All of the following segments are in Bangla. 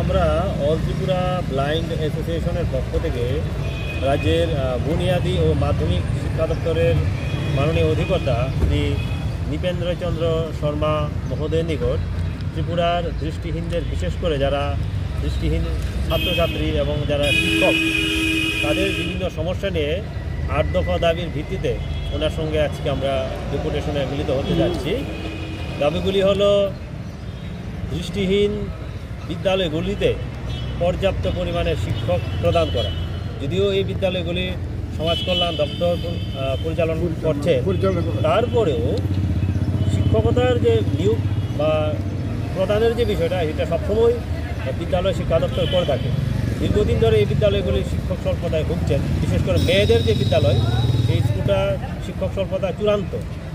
আমরা অল ত্রিপুরা ব্লাইন্ড অ্যাসোসিয়েশনের পক্ষ থেকে রাজ্যের বুনিয়াদী ও মাধ্যমিক শিক্ষা দপ্তরের মাননীয় অধিকর্তা শ্রী নৃপেন্দ্রচন্দ্র শর্মা মহোদয়ের নিকট ত্রিপুরার দৃষ্টিহীনদের, বিশেষ করে যারা দৃষ্টিহীন ছাত্রছাত্রী এবং যারা শিক্ষক, তাদের বিভিন্ন সমস্যা নিয়ে 8 দফা দাবির ভিত্তিতে ওনার সঙ্গে আজকে আমরা ডেপুটেশনে মিলিত হতে যাচ্ছি। দাবিগুলি হলো দৃষ্টিহীন বিদ্যালয়গুলিতে পর্যাপ্ত পরিমাণে শিক্ষক প্রদান করা। যদিও এই বিদ্যালয়গুলি সমাজ কল্যাণ দপ্তর পরিচালনা করছে, তারপরেও শিক্ষকতার যে নিয়োগ বা প্রদানের যে বিষয়টা, এটা সবসময় বিদ্যালয় শিক্ষা দপ্তর করে থাকে। দীর্ঘদিন ধরে এই বিদ্যালয়গুলি শিক্ষক স্বল্পতায় ভুগছেন, বিশেষ করে মেয়েদের যে বিদ্যালয়, এই স্কুলটা শিক্ষক স্বল্পতা চূড়ান্ত।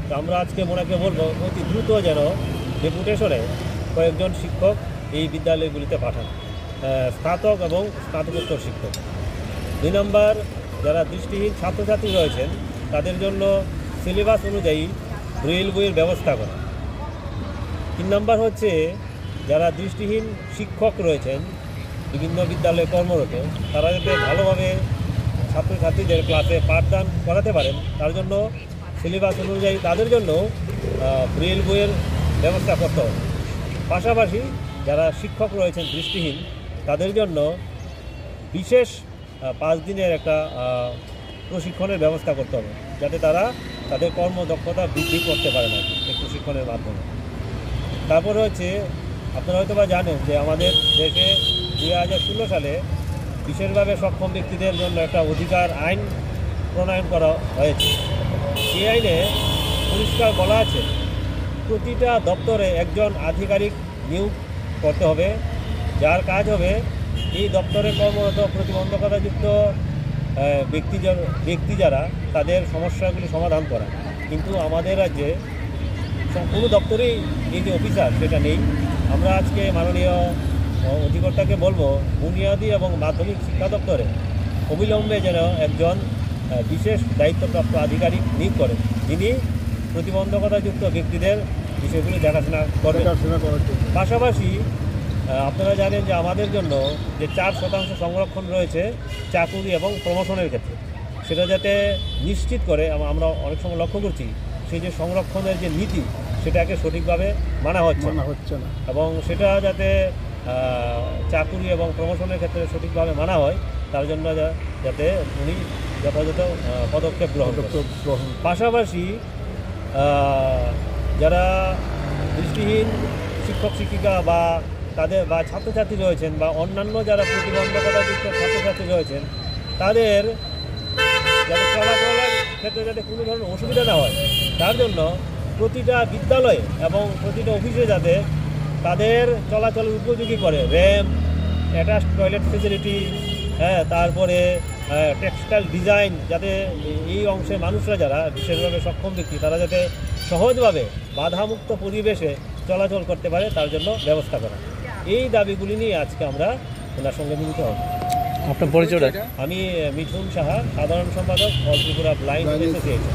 তো আমরা আজকে ওনাকে বলবো অতি দ্রুত যেন ডেপুটেশনে কয়েকজন শিক্ষক এই বিদ্যালয়গুলিতে পাঠান, স্নাতক এবং স্নাতকোত্তর শিক্ষক। 2 নম্বর, যারা দৃষ্টিহীন ছাত্রছাত্রী রয়েছেন তাদের জন্য সিলেবাস অনুযায়ী ব্রেইল বইয়ের ব্যবস্থা করা। 3 নম্বর হচ্ছে, যারা দৃষ্টিহীন শিক্ষক রয়েছেন বিভিন্ন বিদ্যালয়ে কর্মরত, তারা যাতে ভালোভাবে ছাত্রছাত্রীদের ক্লাসে পাঠদান করাতে পারেন, তার জন্য সিলেবাস অনুযায়ী তাদের জন্য ব্রেইল বইয়ের ব্যবস্থা করতে হবে। পাশাপাশি যারা শিক্ষক রয়েছেন দৃষ্টিহীন, তাদের জন্য বিশেষ 5 দিনের একটা প্রশিক্ষণের ব্যবস্থা করতে হবে, যাতে তারা তাদের কর্মদক্ষতা বৃদ্ধি করতে পারেন এই প্রশিক্ষণের মাধ্যমে। তারপরে হচ্ছে, আপনারা হয়তো বা জানেন যে আমাদের দেশে 2016 সালে বিশেষভাবে সক্ষম ব্যক্তিদের জন্য একটা অধিকার আইন প্রণয়ন করা হয়েছে। এই আইনে পরিষ্কার বলা আছে প্রতিটা দপ্তরে একজন আধিকারিক নিয়োগ করতে হবে, যার কাজ হবে এই দপ্তরে কর্মরত প্রতিবন্ধকতাযুক্ত ব্যক্তি যারা, তাদের সমস্যাগুলি সমাধান করা। কিন্তু আমাদের রাজ্যে কোনো দপ্তরেই এই যে অফিসার, সেটা নেই। আমরা আজকে মাননীয় অধিকর্তাকে বলবো বুনিয়াদী এবং মাধ্যমিক শিক্ষা দপ্তরে অবিলম্বে যেন একজন বিশেষ দায়িত্বপ্রাপ্ত আধিকারিক নিয়োগ করেন, যিনি প্রতিবন্ধকতাযুক্ত ব্যক্তিদের বিষয়গুলি দেখাশোনা করবেন। পাশাপাশি আপনারা জানেন যে আমাদের জন্য যে 4% সংরক্ষণ রয়েছে চাকুরি এবং প্রমোশনের ক্ষেত্রে, সেটা যাতে নিশ্চিত করে, আমরা অনেক সময় লক্ষ্য করছি সেই যে সংরক্ষণের যে নীতি, সেটাকে সঠিকভাবে মানা হচ্ছে না, এবং সেটা যাতে চাকুরি এবং প্রমোশনের ক্ষেত্রে সঠিকভাবে মানা হয়, তার জন্য যাতে উনি যথাযথ পদক্ষেপ গ্রহণ করেন। পাশাপাশি যারা দৃষ্টিহীন শিক্ষক শিক্ষিকা বা তাদের বা ছাত্রছাত্রী রয়েছেন, বা অন্যান্য যারা প্রতিবন্ধকতাযুক্ত ছাত্রছাত্রী রয়েছেন, তাদের যাতে চলাচলের ক্ষেত্রে যাতে কোনো ধরনের অসুবিধা না হয়, তার জন্য প্রতিটা বিদ্যালয়ে এবং প্রতিটা অফিসে যাতে তাদের চলাচলের উপযোগী করে র্যাম্প, অ্যাটাচড টয়লেট ফেসিলিটি, তারপরে টেক্সটাইল ডিজাইন, যাতে এই অংশের মানুষরা যারা বিশেষভাবে সক্ষম ব্যক্তি, তারা যাতে সহজভাবে বাধামুক্ত পরিবেশে চলাচল করতে পারে, তার জন্য ব্যবস্থা করা। এই দাবিগুলি নিয়ে আজকে আমরা ওনার সঙ্গে মিলিত হব। আপনার পরিচয়টা? আমি মিঠুন সাহা, সাধারণ সম্পাদক অল ত্রিপুরা ব্লাইন্ড অ্যাসোসিয়েশন।